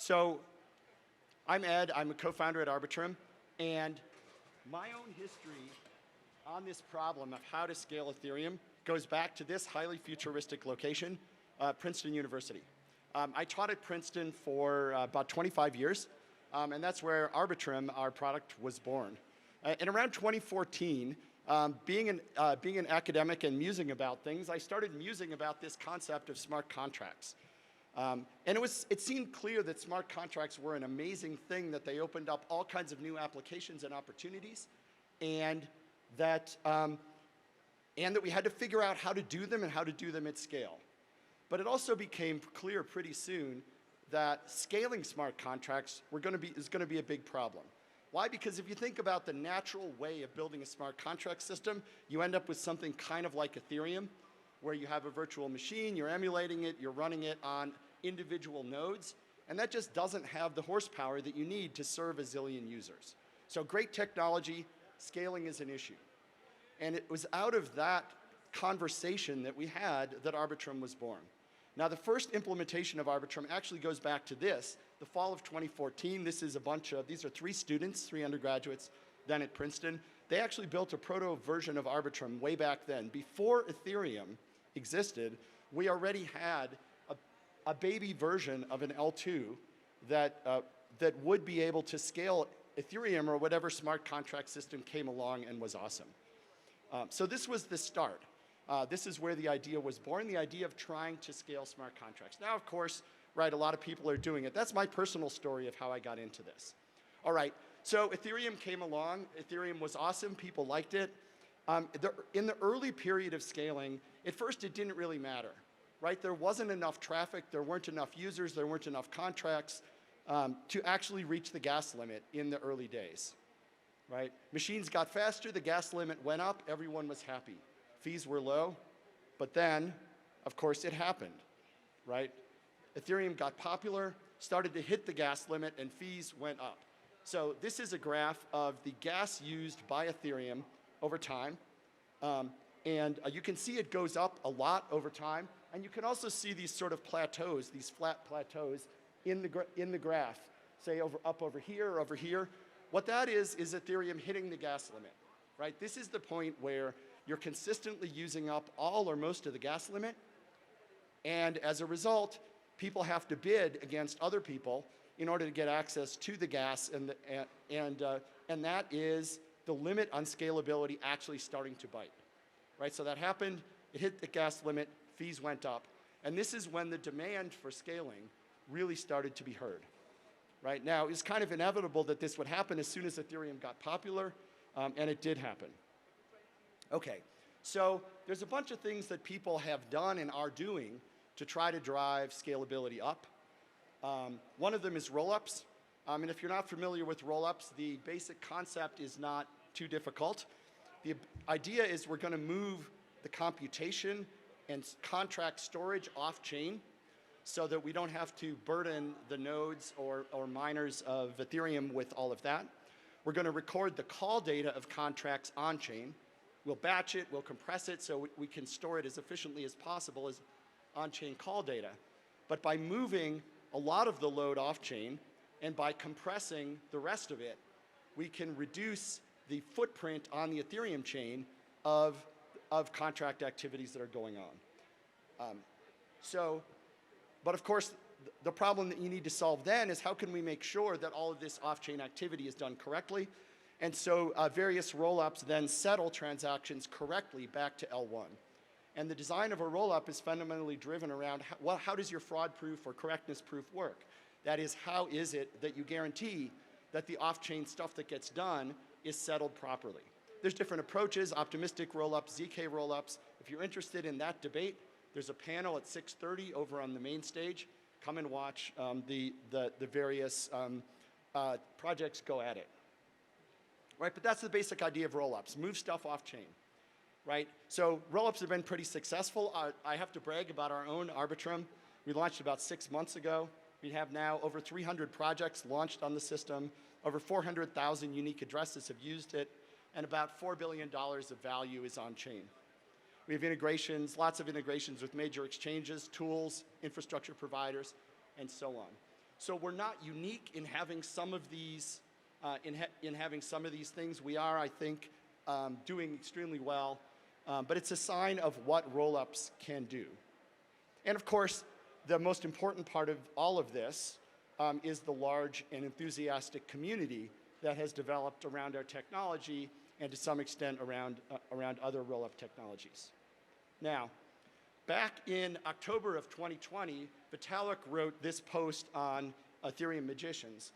So I'm Ed. I'm a co-founder at Arbitrum. And my own history on this problem of how to scale Ethereum goes back to this highly futuristic location, Princeton University. I taught at Princeton for about 25 years, and that's where Arbitrum, our product, was born. And around 2014, being an academic and musing about things, I started musing about this concept of smart contracts. And it seemed clear that smart contracts were an amazing thing, that they opened up all kinds of new applications and opportunities, and that we had to figure out how to do them and how to do them at scale. But it also became clear pretty soon that scaling smart contracts is going to be a big problem. Why? Because if you think about the natural way of building a smart contract system, you end up with something kind of like Ethereum, where you have a virtual machine, you're emulating it, you're running it on individual nodes, and that just doesn't have the horsepower that you need to serve a zillion users. So great technology, scaling is an issue. And it was out of that conversation that we had that Arbitrum was born. Now, the first implementation of Arbitrum actually goes back to this, the fall of 2014. These are 3 students, 3 undergraduates, then at Princeton. They actually built a proto version of Arbitrum way back then. Before Ethereum existed, we already had a baby version of an L2 that would be able to scale Ethereum or whatever smart contract system came along and was awesome. So this was the start. This is where the idea was born, the idea of trying to scale smart contracts. Now, of course, right, a lot of people are doing it. That's my personal story of how I got into this. All right, so Ethereum came along. Ethereum was awesome. People liked it. In the early period of scaling, at first it didn't really matter, right? There wasn't enough traffic. There weren't enough users. There weren't enough contracts to actually reach the gas limit in the early days, right? Machines got faster. The gas limit went up. Everyone was happy. Fees were low, but then, of course, it happened, right? Ethereum got popular, started to hit the gas limit, and fees went up. So this is a graph of the gas used by Ethereum over time, and you can see it goes up a lot over time, and you can also see these sort of plateaus, these flat plateaus in the graph, say up over here or over here. What that is Ethereum hitting the gas limit, right? This is the point where you're consistently using up all or most of the gas limit, and as a result, people have to bid against other people in order to get access to the gas, and that is the limit on scalability actually starting to bite, right? So that happened, it hit the gas limit, fees went up, and this is when the demand for scaling really started to be heard, right? Now, it's kind of inevitable that this would happen as soon as Ethereum got popular, and it did happen. Okay, so there's a bunch of things that people have done and are doing to try to drive scalability up. One of them is Rollups. And if you're not familiar with Rollups, the basic concept is not too difficult. The idea is we're going to move the computation and contract storage off-chain so that we don't have to burden the nodes or miners of Ethereum with all of that. We're going to record the call data of contracts on-chain. We'll batch it, we'll compress it so we can store it as efficiently as possible as on-chain call data. But by moving a lot of the load off-chain and by compressing the rest of it, we can reduce the footprint on the Ethereum chain of contract activities that are going on. But of course, the problem that you need to solve then is how can we make sure that all of this off-chain activity is done correctly? And so various rollups then settle transactions correctly back to L1. And the design of a rollup is fundamentally driven around how does your fraud proof or correctness proof work? That is, how is it that you guarantee that the off-chain stuff that gets done is settled properly? There's different approaches, optimistic rollups, ZK rollups. If you're interested in that debate, there's a panel at 6:30 over on the main stage. Come and watch the various projects go at it. Right, but that's the basic idea of rollups. Move stuff off-chain, right? So rollups have been pretty successful. I have to brag about our own Arbitrum. We launched about 6 months ago. We have now over 300 projects launched on the system. Over 400,000 unique addresses have used it, and about $4 billion of value is on-chain. We have integrations, lots of integrations with major exchanges, tools, infrastructure providers, and so on. So we're not unique in having some of these, in having some of these things. We are, I think, doing extremely well, but it's a sign of what rollups can do. And of course, the most important part of all of this is the large and enthusiastic community that has developed around our technology and to some extent around other rollup technologies. Now, back in October of 2020, Vitalik wrote this post on Ethereum magicians,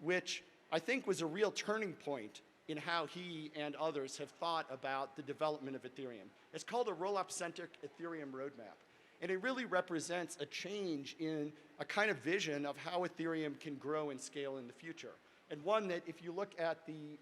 which I think was a real turning point in how he and others have thought about the development of Ethereum. It's called a rollup-centric Ethereum roadmap. And it really represents a change in a kind of vision of how Ethereum can grow and scale in the future. And one that, if you look at the, boldface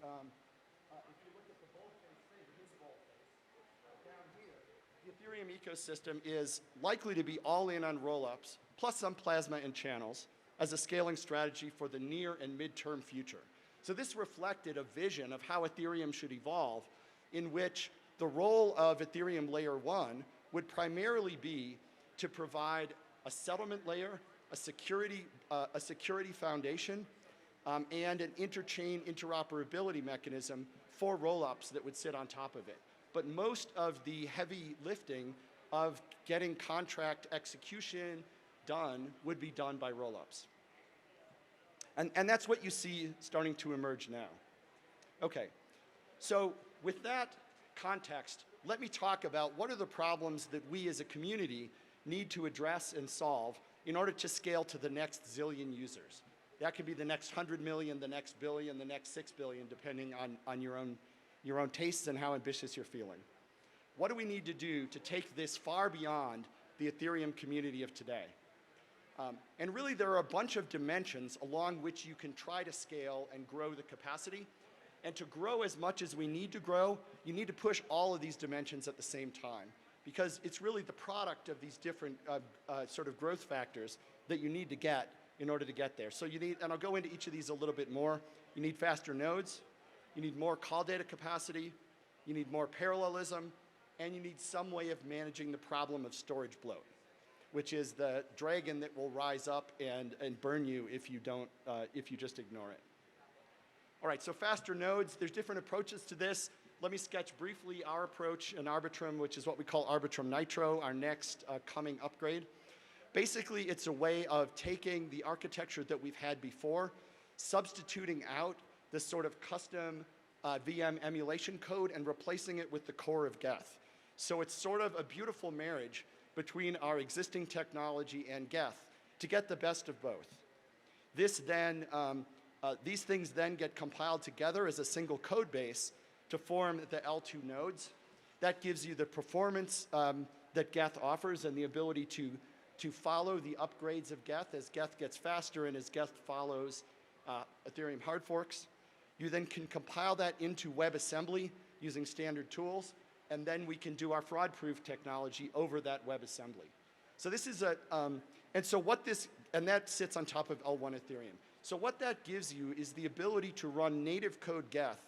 thing, his boldface, down here, the Ethereum ecosystem is likely to be all in on rollups, plus some plasma and channels, as a scaling strategy for the near and midterm future. So this reflected a vision of how Ethereum should evolve, in which the role of Ethereum Layer 1 would primarily be to provide a settlement layer, a security foundation, and an interchain interoperability mechanism for rollups that would sit on top of it. But most of the heavy lifting of getting contract execution done would be done by rollups. And that's what you see starting to emerge now. Okay, so with that context, let me talk about what are the problems that we as a community need to address and solve in order to scale to the next zillion users. That could be the next 100 million, the next billion, the next 6 billion, depending on your own tastes and how ambitious you're feeling. What do we need to do to take this far beyond the Ethereum community of today? And really, there are a bunch of dimensions along which you can try to scale and grow the capacity. And to grow as much as we need to grow, you need to push all of these dimensions at the same time, because it's really the product of these different sort of growth factors that you need to get in order to get there. So you need, and I'll go into each of these a little bit more, you need faster nodes, you need more call data capacity, you need more parallelism, and you need some way of managing the problem of storage bloat, which is the dragon that will rise up and burn you if you don't, if you just ignore it. All right, so faster nodes, there's different approaches to this. Let me sketch briefly our approach in Arbitrum, which is what we call Arbitrum Nitro, our next coming upgrade. Basically, it's a way of taking the architecture that we've had before, substituting out this sort of custom VM emulation code and replacing it with the core of Geth. So it's sort of a beautiful marriage between our existing technology and Geth to get the best of both. This then, these things then get compiled together as a single code base to form the L2 nodes. That gives you the performance that Geth offers and the ability to follow the upgrades of Geth as Geth gets faster and as Geth follows Ethereum hard forks. You then can compile that into WebAssembly using standard tools, and then we can do our fraud-proof technology over that WebAssembly. So this is and that sits on top of L1 Ethereum. So what that gives you is the ability to run native code Geth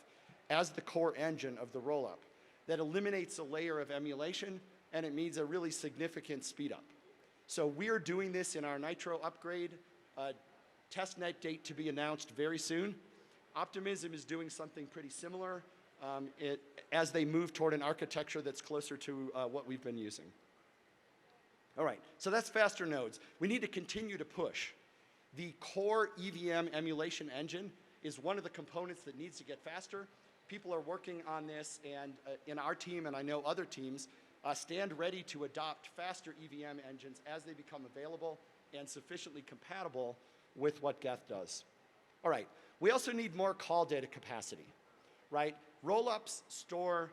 as the core engine of the rollup. That eliminates a layer of emulation, and it means a really significant speed up. So we're doing this in our Nitro upgrade, testnet date to be announced very soon. Optimism is doing something pretty similar as they move toward an architecture that's closer to what we've been using. All right, so that's faster nodes. We need to continue to push. The core EVM emulation engine is one of the components that needs to get faster. People are working on this, and in our team, and I know other teams, stand ready to adopt faster EVM engines as they become available and sufficiently compatible with what Geth does. All right, we also need more call data capacity, right? Rollups store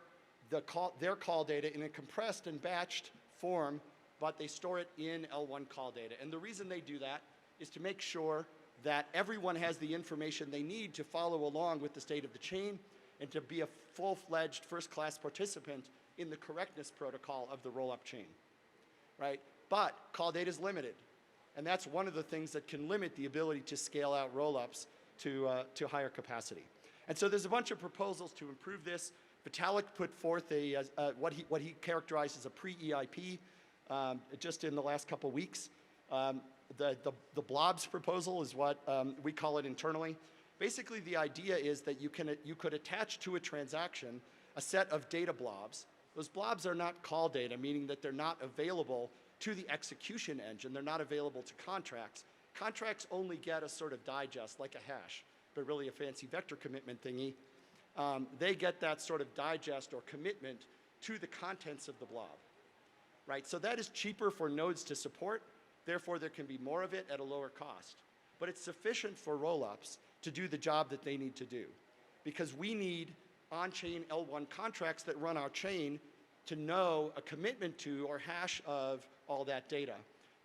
their call data in a compressed and batched form, but they store it in L1 call data. And the reason they do that is to make sure that everyone has the information they need to follow along with the state of the chain and to be a full-fledged first-class participant in the correctness protocol of the rollup chain, right? But call data is limited, and that's one of the things that can limit the ability to scale out rollups to higher capacity. And so there's a bunch of proposals to improve this. Vitalik put forth what he characterized as a pre-EIP just in the last couple weeks. the blobs proposal is what we call it internally. Basically, the idea is that you could attach to a transaction a set of data blobs. Those blobs are not call data, meaning that they're not available to the execution engine. They're not available to contracts. Contracts only get a sort of digest, like a hash, but really a fancy vector commitment thingy. They get that sort of digest or commitment to the contents of the blob, right? So that is cheaper for nodes to support. Therefore, there can be more of it at a lower cost. But it's sufficient for rollups to do the job that they need to do, because we need on-chain L1 contracts that run our chain to know a commitment to or hash of all that data.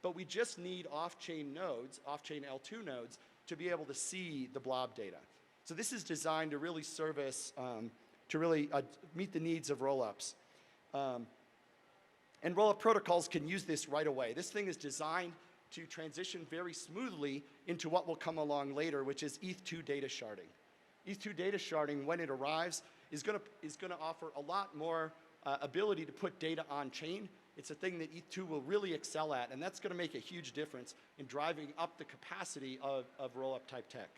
But we just need off-chain nodes, off-chain L2 nodes, to be able to see the blob data. So this is designed to really service, to really meet the needs of rollups. And rollup protocols can use this right away. This thing is designed to transition very smoothly into what will come along later, which is ETH2 data sharding. ETH2 data sharding, when it arrives, is going to offer a lot more ability to put data on chain. It's a thing that ETH2 will really excel at, and that's going to make a huge difference in driving up the capacity of rollup type tech.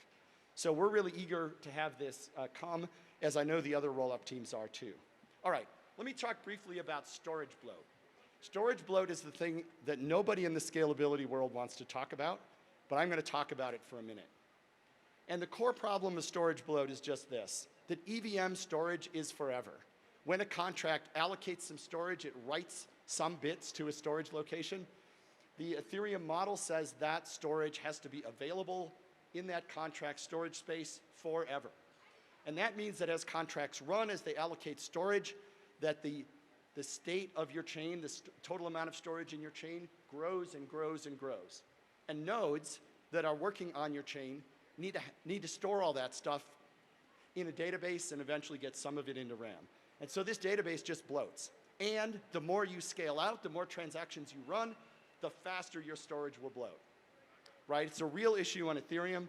So we're really eager to have this come, as I know the other rollup teams are too. All right, let me talk briefly about storage bloat. Storage bloat is the thing that nobody in the scalability world wants to talk about, but I'm going to talk about it for a minute. And the core problem of storage bloat is just this, that EVM storage is forever. When a contract allocates some storage, it writes some bits to a storage location. The Ethereum model says that storage has to be available in that contract storage space forever. And that means that as contracts run, as they allocate storage, that the state of your chain, the total amount of storage in your chain grows and grows and grows. And nodes that are working on your chain need to store all that stuff in a database and eventually get some of it into RAM. And so this database just bloats. And the more you scale out, the more transactions you run, the faster your storage will bloat, right? It's a real issue on Ethereum.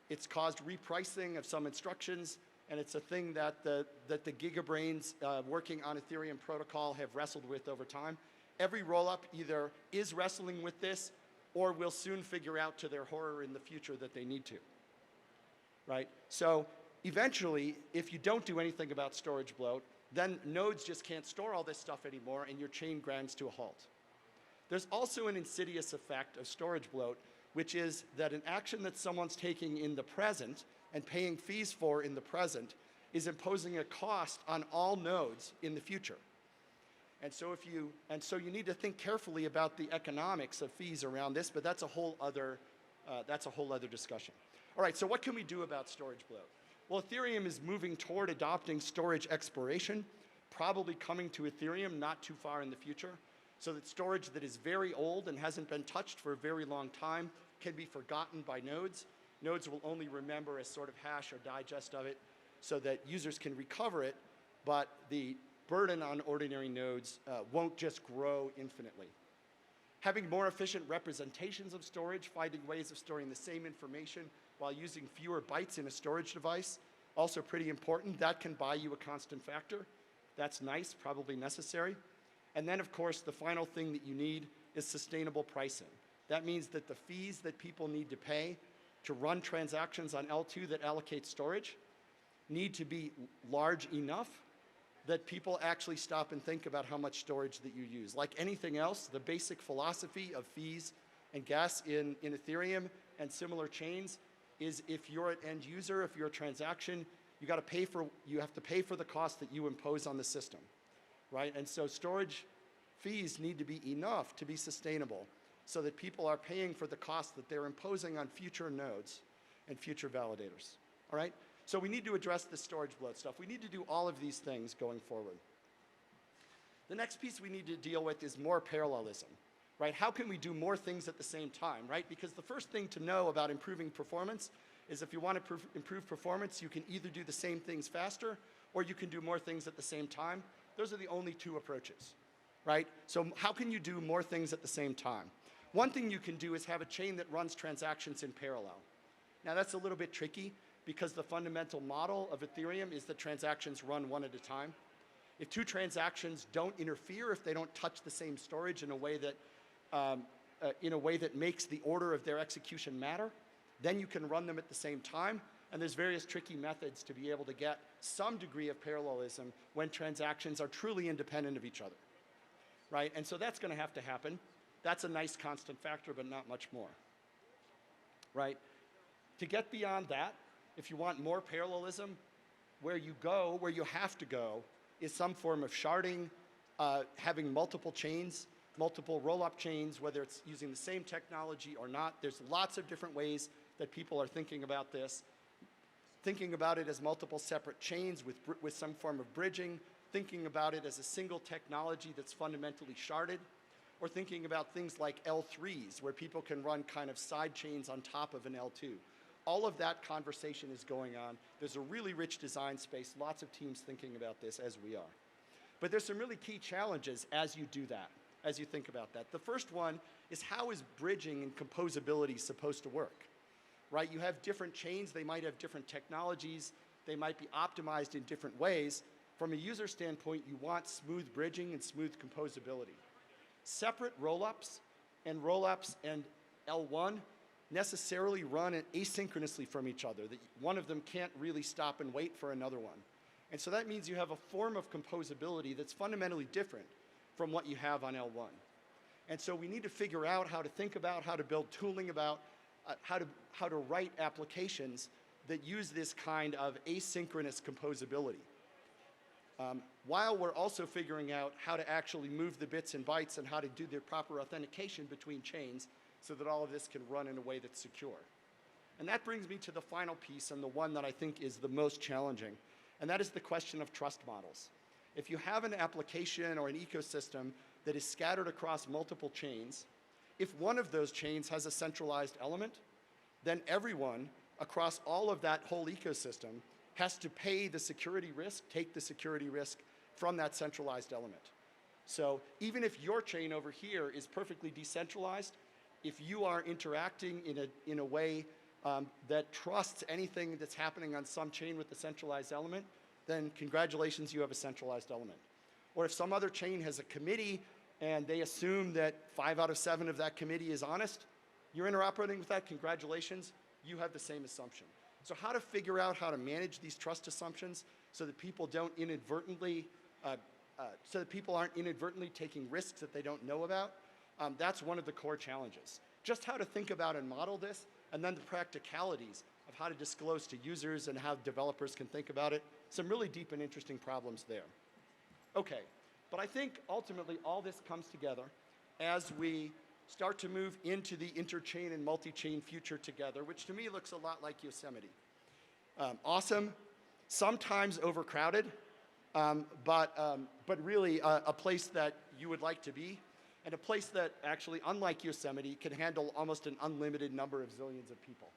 It's caused repricing of some instructions, and it's a thing that the gigabrains working on Ethereum protocol have wrestled with over time. Every rollup either is wrestling with this or will soon figure out to their horror in the future that they need to, right? So eventually, if you don't do anything about storage bloat, then nodes just can't store all this stuff anymore and your chain grinds to a halt. There's also an insidious effect of storage bloat, which is that an action that someone's taking in the present and paying fees for in the present is imposing a cost on all nodes in the future. And so you need to think carefully about the economics of fees around this, but that's a whole other discussion. All right, so what can we do about storage bloat? Well, Ethereum is moving toward adopting storage expiration, probably coming to Ethereum not too far in the future, so that storage that is very old and hasn't been touched for a very long time can be forgotten by nodes. Nodes will only remember a sort of hash or digest of it so that users can recover it, but the burden on ordinary nodes won't just grow infinitely. Having more efficient representations of storage, finding ways of storing the same information while using fewer bytes in a storage device, also pretty important. That can buy you a constant factor. That's nice, probably necessary. And then, of course, the final thing that you need is sustainable pricing. That means that the fees that people need to pay to run transactions on L2 that allocate storage need to be large enough that people actually stop and think about how much storage that you use. Like anything else, the basic philosophy of fees and gas in Ethereum and similar chains is if you're an end user, if you're a transaction, you have to pay for the cost that you impose on the system, right? And so storage fees need to be enough to be sustainable so that people are paying for the cost that they're imposing on future nodes and future validators, all right? So we need to address the storage bloat stuff. We need to do all of these things going forward. The next piece we need to deal with is more parallelism, right? How can we do more things at the same time, right? Because the first thing to know about improving performance is if you want to improve performance, you can either do the same things faster or you can do more things at the same time. Those are the only two approaches, right? So how can you do more things at the same time? One thing you can do is have a chain that runs transactions in parallel. Now that's a little bit tricky because the fundamental model of Ethereum is that transactions run one at a time. If two transactions don't interfere, if they don't touch the same storage in a way that in a way that makes the order of their execution matter. Then you can run them at the same time. And there's various tricky methods to be able to get some degree of parallelism when transactions are truly independent of each other, right? And so that's going to have to happen. That's a nice constant factor, but not much more, right? To get beyond that, if you want more parallelism, where you have to go, is some form of sharding, having multiple chains, multiple roll-up chains, whether it's using the same technology or not. There's lots of different ways that people are thinking about this. Thinking about it as multiple separate chains with some form of bridging, thinking about it as a single technology that's fundamentally sharded, or thinking about things like L3s, where people can run kind of side chains on top of an L2. All of that conversation is going on. There's a really rich design space, lots of teams thinking about this as we are. But there's some really key challenges as you do that, as you think about that. The first one is, how is bridging and composability supposed to work? Right? You have different chains, they might have different technologies, they might be optimized in different ways. From a user standpoint, you want smooth bridging and smooth composability. Separate rollups and L1 necessarily run asynchronously from each other. That one of them can't really stop and wait for another one. And so that means you have a form of composability that's fundamentally different from what you have on L1. And so we need to figure out how to think about, how to build tooling about, how to write applications that use this kind of asynchronous composability. While we're also figuring out how to actually move the bits and bytes and how to do the proper authentication between chains so that all of this can run in a way that's secure. And that brings me to the final piece, and the one that I think is the most challenging, and that is the question of trust models. If you have an application or an ecosystem that is scattered across multiple chains, if one of those chains has a centralized element, then everyone across all of that whole ecosystem has to pay the security risk, take the security risk from that centralized element. So even if your chain over here is perfectly decentralized, if you are interacting in a way that trusts anything that's happening on some chain with the centralized element, then congratulations, you have a centralized element. Or if some other chain has a committee and they assume that 5 out of 7 of that committee is honest, you're interoperating with that, congratulations, you have the same assumption. So how to figure out how to manage these trust assumptions so that people don't inadvertently, aren't inadvertently taking risks that they don't know about, that's one of the core challenges. Just how to think about and model this, and then the practicalities of how to disclose to users and how developers can think about it. Some really deep and interesting problems there. Okay, but I think ultimately all this comes together as we start to move into the interchain and multi-chain future together, which to me looks a lot like Yosemite. Awesome, sometimes overcrowded, but really a place that you would like to be, and a place that actually, unlike Yosemite, can handle almost an unlimited number of zillions of people.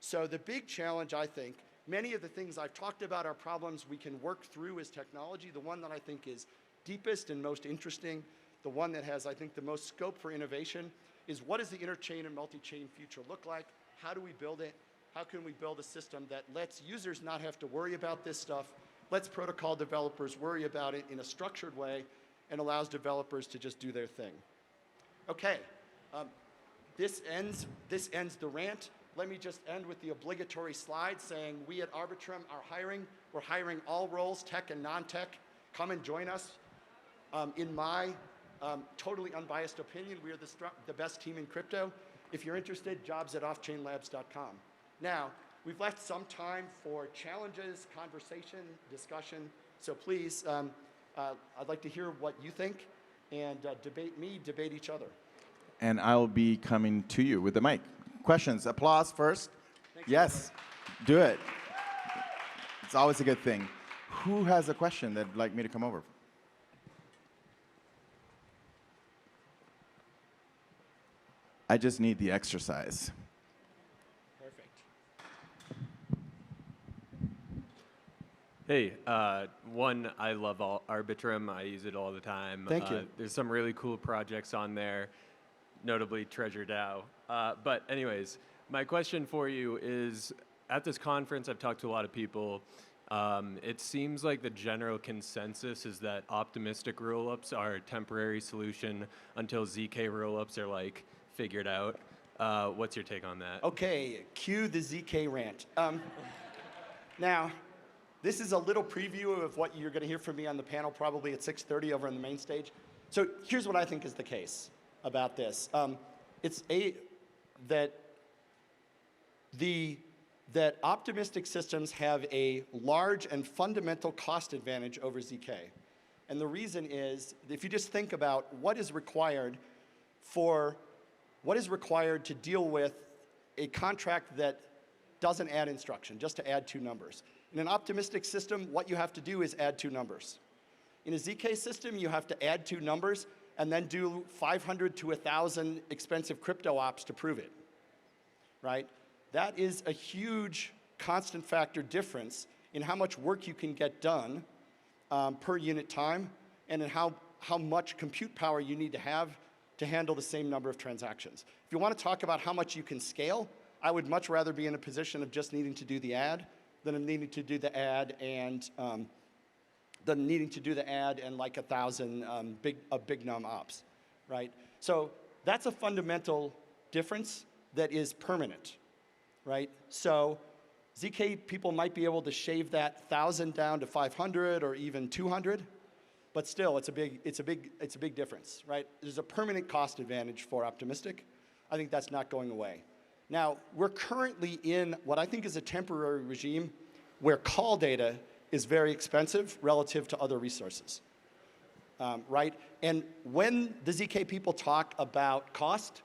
So the big challenge, I think, many of the things I've talked about are problems we can work through as technology. The one that I think is deepest and most interesting, the one that has, I think, the most scope for innovation, is what does the interchain and multi-chain future look like? How do we build it? How can we build a system that lets users not have to worry about this stuff, lets protocol developers worry about it in a structured way, and allows developers to just do their thing? Okay, this ends the rant. Let me just end with the obligatory slide saying we at Arbitrum are hiring. We're hiring all roles, tech and non-tech. Come and join us. In my totally unbiased opinion, we are the best team in crypto. If you're interested, jobs@offchainlabs.com. Now, we've left some time for challenges, conversation, discussion. So please, I'd like to hear what you think, and debate me, debate each other. And I'll be coming to you with the mic. Questions, applause first. Thanks, yes, everybody. Do it. It's always a good thing. Who has a question that'd like me to come over? I just need the exercise. Perfect. Hey, I love Arbitrum. I use it all the time. Thank you. There's some really cool projects on there, notably Treasure DAO. But anyways, my question for you is, at this conference, I've talked to a lot of people. It seems like the general consensus is that optimistic rollups are a temporary solution until ZK rollups are like figured out. What's your take on that? Okay, cue the ZK rant. Now, this is a little preview of what you're going to hear from me on the panel probably at 6:30 over on the main stage. So here's what I think is the case about this. That optimistic systems have a large and fundamental cost advantage over ZK. And the reason is, if you just think about what is required to deal with a contract that doesn't add instruction, just to add 2 numbers. In an optimistic system, what you have to do is add 2 numbers. In a ZK system, you have to add 2 numbers and then do 500 to 1,000 expensive crypto ops to prove it, right? That is a huge constant factor difference in how much work you can get done per unit time and in how much compute power you need to have to handle the same number of transactions. If you want to talk about how much you can scale, I would much rather be in a position of just needing to do the add than of needing to do the add and like 1,000 big num ops, right? So that's a fundamental difference that is permanent, right? So ZK people might be able to shave that 1,000 down to 500 or even 200, but still it's a big difference, right? There's a permanent cost advantage for optimistic. I think that's not going away. Now, we're currently in what I think is a temporary regime where call data is very expensive relative to other resources, right? And when the ZK people talk about cost,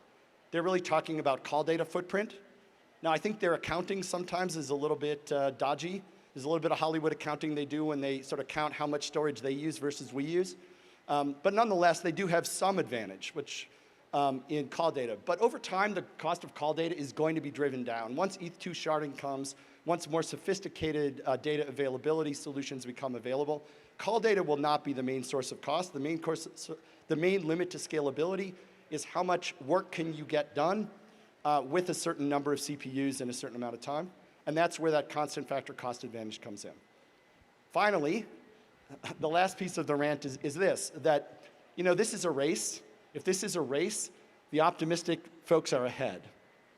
they're really talking about call data footprint. Now, I think their accounting sometimes is a little bit dodgy. There's a little bit of Hollywood accounting they do when they sort of count how much storage they use versus we use. But nonetheless, they do have some advantage, which in call data. But over time, the cost of call data is going to be driven down. Once ETH2 sharding comes, once more sophisticated data availability solutions become available, call data will not be the main source of cost. The main limit to scalability is how much work can you get done with a certain number of CPUs in a certain amount of time. And that's where that constant factor cost advantage comes in. Finally, the last piece of the rant is this, that this is a race. If this is a race, the optimistic folks are ahead,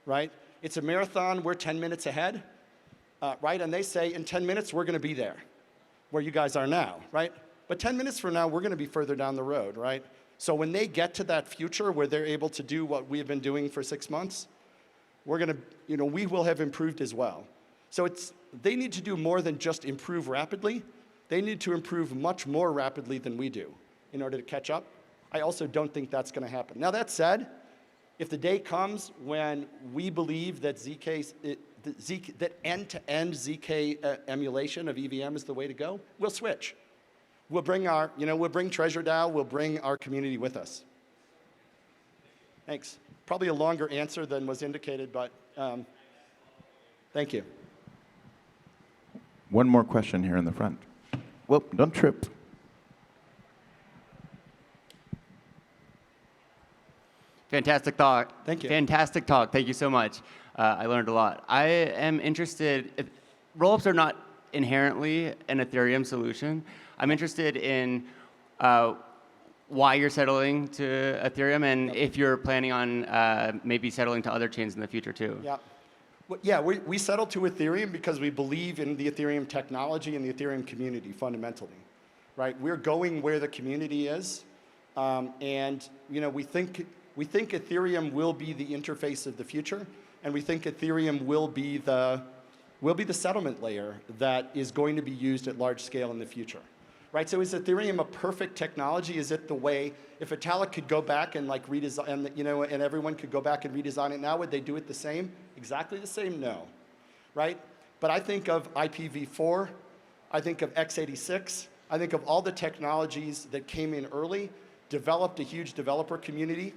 right? It's a marathon, we're 10 minutes ahead, right? And they say, in 10 minutes, we're going to be there, where you guys are now, right? But 10 minutes from now, we're going to be further down the road, right? So when they get to that future where they're able to do what we've been doing for 6 months, we're going to, we will have improved as well. So they need to do more than just improve rapidly. They need to improve much more rapidly than we do in order to catch up. I also don't think that's going to happen. Now, that said, if the day comes when we believe that that end-to-end ZK emulation of EVM is the way to go, we'll switch. We'll bring we'll bring Treasure DAO, we'll bring our community with us. Thanks. Probably a longer answer than was indicated, but thank you. One more question here in the front. Well, don't trip. Fantastic talk. Thank you. Fantastic talk. Thank you so much. I learned a lot. I am interested, rollups are not inherently an Ethereum solution. I'm interested in why you're settling to Ethereum and if you're planning on maybe settling to other chains in the future too. Yeah. Well, yeah, we settled to Ethereum because we believe in the Ethereum technology and the Ethereum community fundamentally, right? We're going where the community is, and we think Ethereum will be the interface of the future, and we think Ethereum will be the settlement layer that is going to be used at large scale in the future, right? So is Ethereum a perfect technology? Is it the way, if Vitalik could go back and like redesign, and everyone could go back and redesign it now, would they do it the same? Exactly the same? No, right? But I think of IPv4, I think of x86, I think of all the technologies that came in early, developed a huge developer community,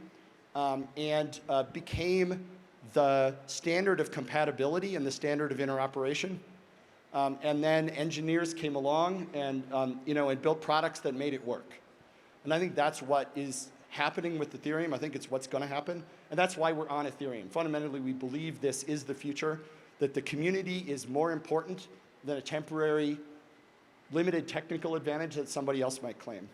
and became the standard of compatibility and the standard of interoperation. And then engineers came along and, and built products that made it work. And I think that's what is happening with Ethereum. I think it's what's going to happen. And that's why we're on Ethereum. Fundamentally, we believe this is the future, that the community is more important than a temporary limited technical advantage that somebody else might claim.